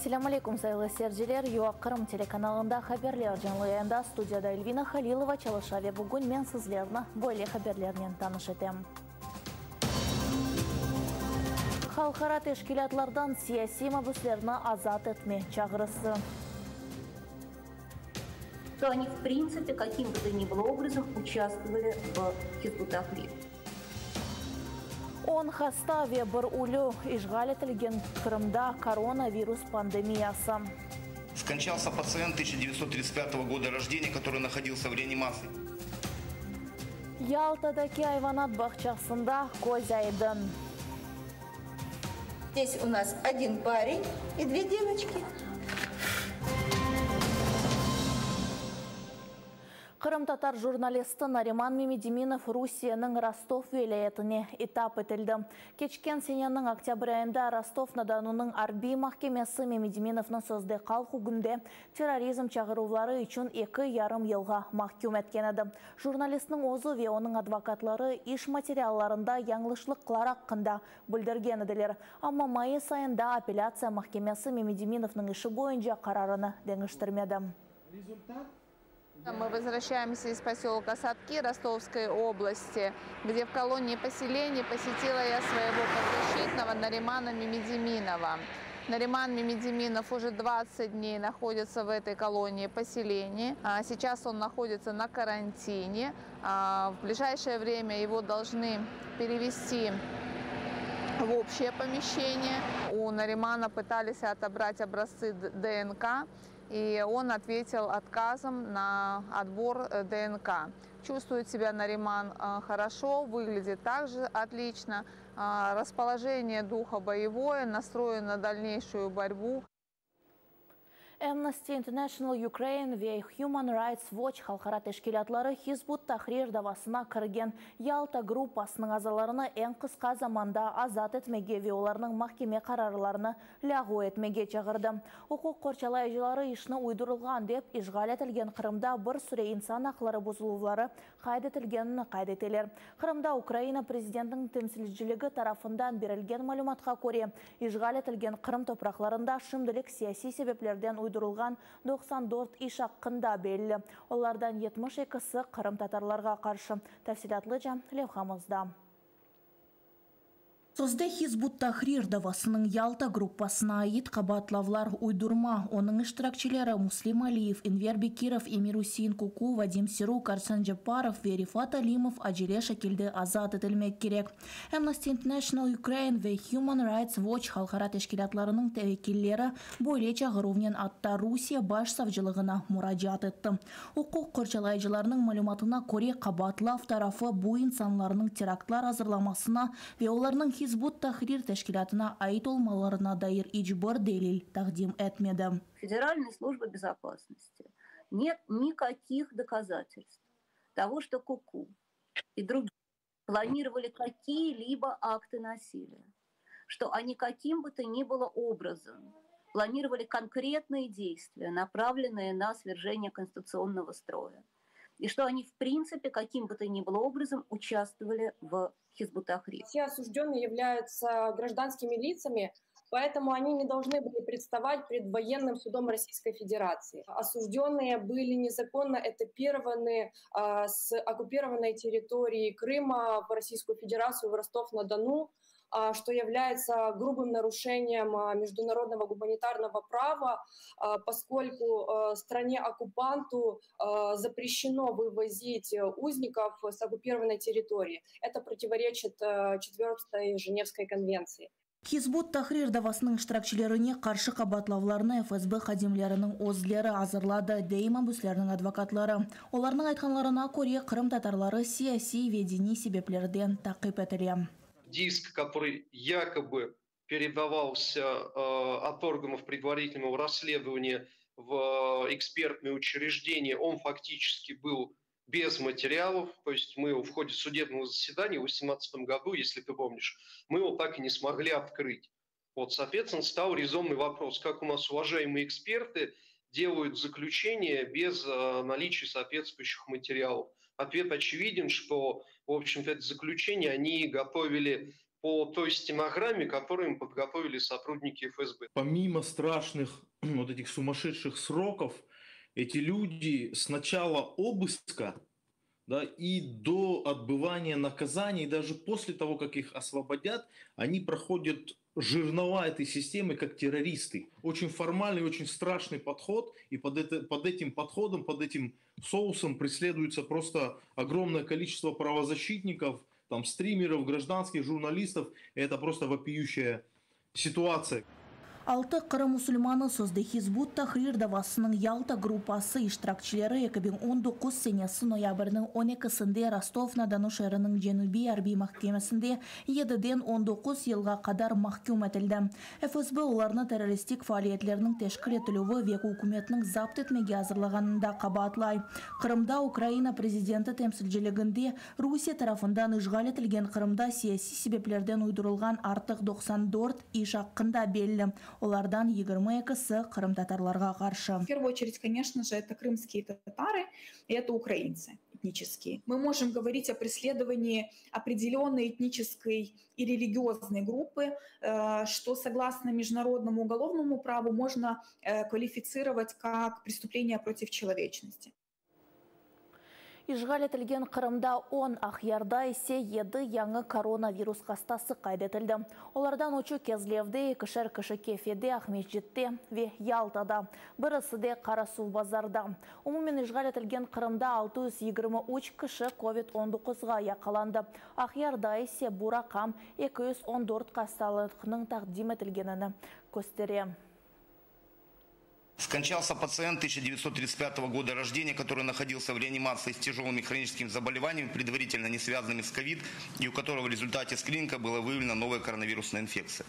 Ассаламу алейкум, сайлы серджелер. Юақырым телеканалында хаберлер жанлыянда студияда Эльвина Халилова Чалышаве. Бүгін мен сізлерні бойлы хаберлерінен таныш етем. Халқара тешкилатлардан сияси мабуслерні азат етме чағырысы. То они, в принципе, каким бы то ни было образом участвовали в Хизбут Тахрир. Он хаста вебір улю ишғал етілген Крымда коронавирус пандемиясы. Скончался пациент 1935 года рождения, который находился в реанимации. Ялтадаки айванат бақчасында көз айдын. Здесь у нас один парень и две девочки. Қырым-татар журналисті Нариман Мемедиминов Русияның Ростов вилаятыне этап етілді. Кечкен сененің октябрь айында Ростов-на-Донуның Арби махкемесі Мемедиминовның сөзде қалқу күнде терроризм чағырулары үшін 2,5 елға махкем еткен еді. Журналистің өзі ве оның адвокатлары иш материалларында яңлышлық қылар аққында бүлдірген еділер. Амма майыс айында апелляция махкемесі Мемедиминовның іші бойынша қарарыны деңіштірмеді. Мы возвращаемся из поселка Садки Ростовской области, где в колонии поселений посетила я своего подзащитного Наримана Мемедиминова. Нариман Мемедиминов уже 20 дней находится в этой колонии поселений. Сейчас он находится на карантине. В ближайшее время его должны перевести в общее помещение. У Наримана пытались отобрать образцы ДНК, и он ответил отказом на отбор ДНК. Чувствует себя Нариман хорошо, выглядит также отлично, расположение духа боевое, настроен на дальнейшую борьбу. Amnesty International Ukraine ve Human Rights Watch халқара тешкилатлары Хизбут Тахрир давасына кірген Ялта группасының азаларыны ең қысқа заманда азат етмеге ве оларының махкеме қарарларыны лағу етмеге чағырды. Құқық қоршалайшылары ішіні уйдырылған деп ишғал етілген Қырымда бір сүре инсан ақлары бұзылулары қайд етілгенін қайдетелер. Қырымда Украина президентінің темсілшілігі тарафындан берілген мәлуматқа көре ишғал етілген Қырым топырақларында шымдылық сияси себеплерден уйдырылған 94 иш аққында белі. Олардан 72-сі Қырым татарларға қаршы. Тәфсилатлы левхамызда. Созда Хизбут Тахрир давасының Ялта группасына айт қабатлавлар уйдурма. Оның іштіракчелері Муслим Алиев, Энвер Бекиров, Эмир Усейн Куку, Вадим Сирук, Арсан Джапаров, Верифат Алимов ажеле шекелді азат етілмек керек. Amnesty International Ukraine ve Human Rights Watch халқара тешкилатларының тәвекеллері бойле чағырумен атта Русия баш савжылығына мұражат етті. Құқық қоршалайшыларының мәлуматына көре қабатлав тарафы bu инсанларының терактлар азырламасына ve оларының Хизбут Тахрир тәшкилатына айт олмаларына дайыр ичбір делил тақдим этмеді. Федеральной службы безопасности нет никаких доказательств того, что Куку и другие планировали какие-либо акты насилия, что они каким бы то ни было образом планировали конкретные действия, направленные на свержение конституционного строя, и что они в принципе каким бы то ни было образом участвовали в Хизбут Тахрир. Все осужденные являются гражданскими лицами, поэтому они не должны были представать перед военным судом Российской Федерации. Осужденные были незаконно этапированы с оккупированной территории Крыма в Российскую Федерацию, в Ростов-на-Дону, что является грубым нарушением международного гуманитарного права, поскольку стране-оккупанту запрещено вывозить узников с оккупированной территории. Это противоречит 4-й Женевской конвенции. Хизбут Тахрир давасының штиракчилеріне қаршы қабатлауларыны ФСБ қадимлерінің өзлері азырлады дейма бүслерінің адвокатлары. Оларының айтқанларына көре Қырым татарлары сияси ве дини себеплерден тақип етіле. Диск, который якобы передавался от органов предварительного расследования в экспертные учреждения, он фактически был без материалов. То есть мы его в ходе судебного заседания в 2018 году, если ты помнишь, мы его так и не смогли открыть. Вот, соответственно, стал резонный вопрос, как у нас уважаемые эксперты делают заключение без наличия соответствующих материалов. Ответ очевиден, что, в общем-то, это заключение они готовили по той стенограмме, которую им подготовили сотрудники ФСБ. Помимо страшных вот этих сумасшедших сроков, эти люди с начала обыска, да, и до отбывания наказания, и даже после того, как их освободят, они проходят жернова этой системы как террористы. Очень формальный, очень страшный подход, и под этим подходом, под этим соусом преследуется просто огромное количество правозащитников, там, стримеров, гражданских журналистов. И это просто вопиющая ситуация. Алты Қырым мұсылманы созды Хизбут Тахрир давасының Ялта группасы иштиракчылары 2019 сенесі ноябрның 12-сінде Ростов-на-Дону шәрінің Женуби Арби махкемесінде 7-ден 19 елға қадар махкум етілді. ФСБ оларны террористик фаалиятлерінің тешкіл етілуі век үкіметінің запт етмеге азырлағанында қабатлай. Қырымда Украина президенті темсілжілігінде Русия тарафындан ишғал етілген Қырымда сияси себеплерден уйдырылған артық 94 иш хақында белді. Олардан 22-сы Крым татарларға қаршы. В первую очередь, конечно же, это крымские татары, и это украинцы этнические. Мы можем говорить о преследовании определенной этнической и религиозной группы, что согласно международному уголовному праву можно квалифицировать как преступление против человечности. Ишғал етілген Қырымда 10 ақиярда есе 7 яңы коронавирус қастасы қайдетілді. Олардан учу Кезлевде, Кішер Кіші Кефеде, Ахметжетте ве Ялтада, бірісіде Қарасу базарда. Умумен ишғал етілген Қырымда 623 кіші COVID-19-ға яқаланды. Ақиярда есе Бурақам 214 қасталықның тақдим етілгенini көстере. Скончался пациент 1935 года рождения, который находился в реанимации с тяжелыми хроническими заболеваниями, предварительно не связанными с ковид, и у которого в результате скрининга была выявлена новая коронавирусная инфекция.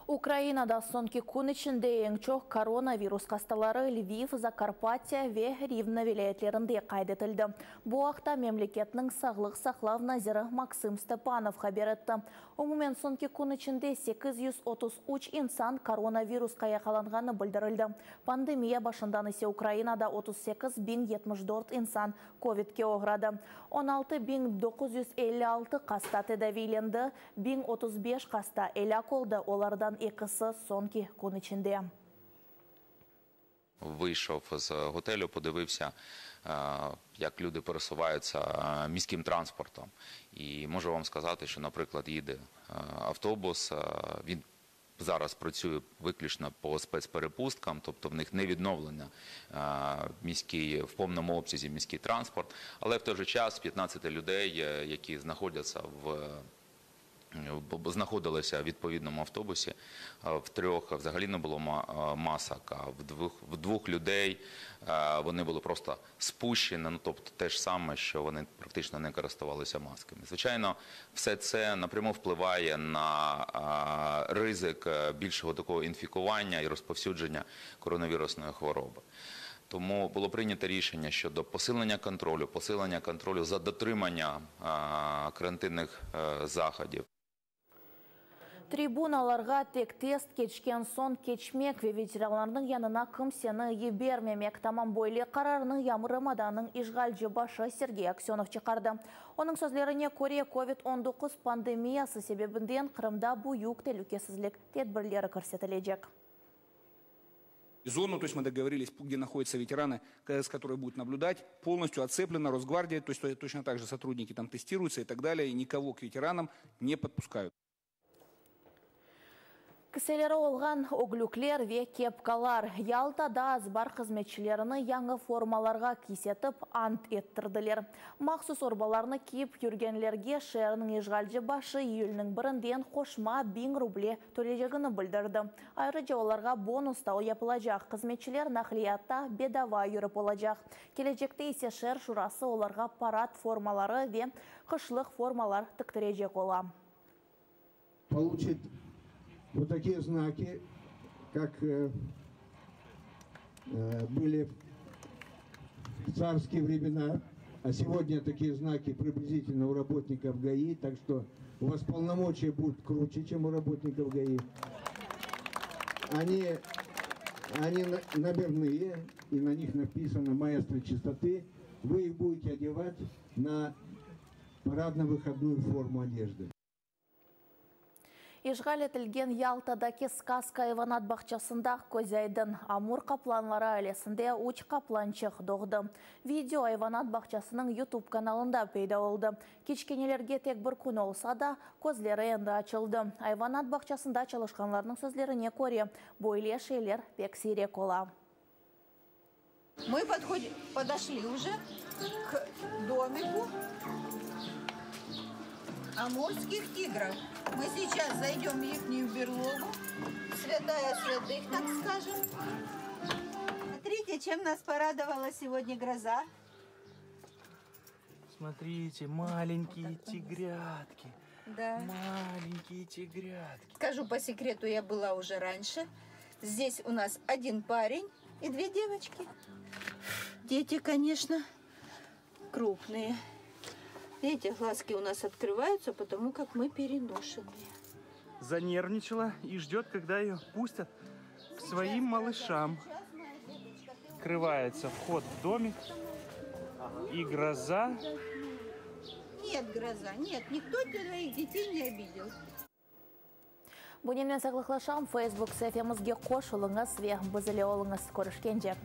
Украинада сонки күн ішінде ең чоқ коронавирус қасталары Львив, Закарпатия ве Ривна вилаятлерінде қайдетілді. Бұл уақытта мемлекетнің сағлық сақлау назирі Максим Степанов хабар етті. Умумен сонки күн ішінде 833 инсан коронавирусқа яқаланғаны білдірілді. Пандемия башындан есе Украинада 38.074 инсан ковидке оғрады. 16.956 қаста тедавиленді, 1035 қаста әлі қолды, олардан екісі сонки күн ішінде. Вийшов з готелю, подивився, як люди пересуваються міським транспортом. І можу вам сказати, що, наприклад, їде автобус, він зараз працює виключно по спецперепусткам, тобто в них не відновлення в повному обсязі міський транспорт, але в той же час 15 людей, які знаходилися в відповідному автобусі, в 3 взагалі не було масок, а в 2 людей вони були просто спущені, тобто те ж саме, що вони практично не користувалися масками. Звичайно, все це напряму впливає на ризик більшого такого інфікування і розповсюдження коронавірусної хвороби. Тому було прийнято рішення щодо посилення контролю за дотримання карантинних заходів. Трибуналарға тек тест кечкен сон кечмек ве ветеранларның янына кымсені ебермемек тамам бойлы қарарының ямырымаданың ишғалжы башы Сергей Аксенов чықарды. Оның сөзлеріне көре COVID-19 пандемиясы себебінден Қырымда бұйық тәлікесізлік тедбірлері көрсетілежек. Зону, то есть мы договорились, где находятся ветераны, с которой будут наблюдать, полностью оцеплена Росгвардия, то есть точно так же сотрудники там тестируются и так далее, и никого к ветеранам не подпускают. Кіселері олған оглюклер ве кепкалар. Ялтада азбар қызметшілеріні яңы формаларға кисетіп ант еттірділер. Мақсус орбаларыны киіп жүргенлерге шерінің ешғалжы башы июлінің бірінден қошма 1000 рубле төлежегіні білдірді. Айрыжа оларға бонуста ойапылажақ. Қызметшілер нақлиятта бедава үріп олажақ. Кележекте есе шер шурасы оларға парад формалары ве қышлық формалар тіктірежек ола. Получит вот такие знаки, как были в царские времена, а сегодня такие знаки приблизительно у работников ГАИ, так что у вас полномочия будут круче, чем у работников ГАИ. Они номерные, и на них написано «Маэстро чистоты». Вы их будете одевать на парадно-выходную форму одежды. Ишғал етілген Ялтадаки сказка Иванат бақчасында көзайдың Амур қапланлары айлесінде уч қапланчық доғды. Видео Иванат бақчасының YouTube каналында пейда oldu. Кичкенелерге тек бір күн олса да, көзлері енді açılды. Иванат бақчасында çalışkanlarының сөзлеріне көре, бойле шейлер пек сирек ола. Мы подошли уже к домику амурских тигров. Мы сейчас зайдем в ихнюю берлогу, святая святых, так скажем. Смотрите, чем нас порадовала сегодня гроза. Смотрите, маленькие тигрятки. Да. Маленькие тигрятки. Скажу по секрету, я была уже раньше. Здесь у нас один парень и две девочки. Дети, конечно, крупные. Видите, глазки у нас открываются, потому как мы переношенные. Занервничала и ждет, когда ее пустят к своим малышам. Открывается вход в домик. И гроза. Нет, гроза, нет. Никто твоих детей не обидел. Бұнемнен сақлықлашам Facebook сәфемізге қош олыңыз ве бұзылы олыңыз көрішкенде.